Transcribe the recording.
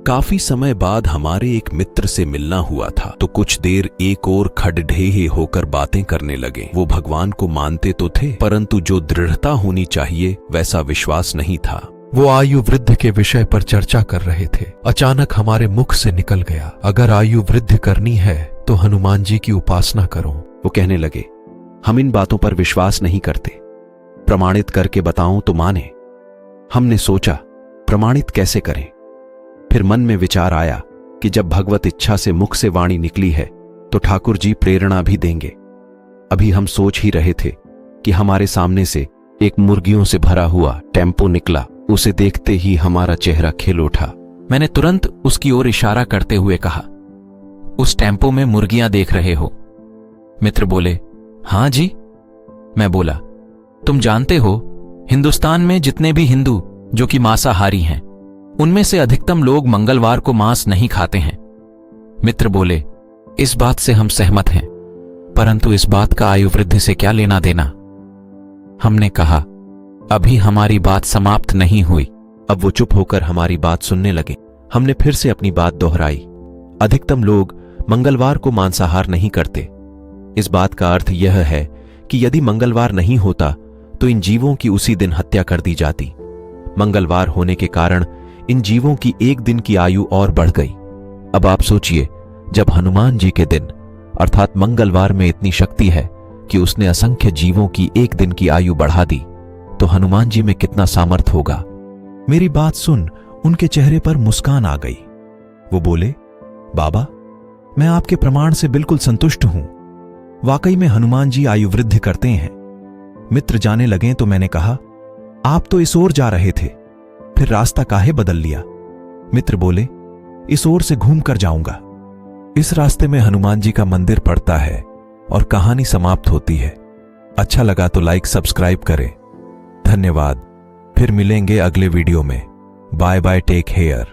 काफी समय बाद हमारे एक मित्र से मिलना हुआ था, तो कुछ देर एक और खड़ढेहे होकर बातें करने लगे। वो भगवान को मानते तो थे, परंतु जो दृढ़ता होनी चाहिए वैसा विश्वास नहीं था। वो आयु वृद्धि के विषय पर चर्चा कर रहे थे। अचानक हमारे मुख से निकल गया, अगर आयु वृद्धि करनी है तो हनुमान जी की उपासना करो। वो कहने लगे, हम इन बातों पर विश्वास नहीं करते, प्रमाणित करके बताऊं तो माने। हमने सोचा प्रमाणित कैसे करें। फिर मन में विचार आया कि जब भगवत इच्छा से मुख से वाणी निकली है तो ठाकुर जी प्रेरणा भी देंगे। अभी हम सोच ही रहे थे कि हमारे सामने से एक मुर्गियों से भरा हुआ टेम्पो निकला। उसे देखते ही हमारा चेहरा खिल उठा। मैंने तुरंत उसकी ओर इशारा करते हुए कहा, उस टेम्पो में मुर्गियां देख रहे हो? मित्र बोले, हां जी। मैं बोला, तुम जानते हो हिंदुस्तान में जितने भी हिंदू जो कि मांसाहारी हैं, उनमें से अधिकतम लोग मंगलवार को मांस नहीं खाते हैं। मित्र बोले, इस बात से हम सहमत हैं, परंतु इस बात का आयु वृद्धि से क्या लेना देना? हमने कहा, अभी हमारी बात समाप्त नहीं हुई। अब वो चुप होकर हमारी बात सुनने लगे। हमने फिर से अपनी बात दोहराई। अधिकतम लोग मंगलवार को मांसाहार नहीं करते। इस बात का अर्थ यह है कि यदि मंगलवार नहीं होता तो इन जीवों की उसी दिन हत्या कर दी जाती। मंगलवार होने के कारण इन जीवों की एक दिन की आयु और बढ़ गई। अब आप सोचिए, जब हनुमान जी के दिन अर्थात मंगलवार में इतनी शक्ति है कि उसने असंख्य जीवों की एक दिन की आयु बढ़ा दी, तो हनुमान जी में कितना सामर्थ होगा। मेरी बात सुन उनके चेहरे पर मुस्कान आ गई। वो बोले, बाबा, मैं आपके प्रमाण से बिल्कुल संतुष्ट हूं। वाकई में हनुमान जी आयु वृद्धि करते हैं। मित्र जाने लगे तो मैंने कहा, आप तो इस ओर जा रहे थे, फिर रास्ता काहे बदल लिया? मित्र बोले, इस ओर से घूम कर जाऊंगा। इस रास्ते में हनुमान जी का मंदिर पड़ता है और कहानी समाप्त होती है। अच्छा लगा तो लाइक सब्सक्राइब करें। धन्यवाद। फिर मिलेंगे अगले वीडियो में। Bye bye, take care.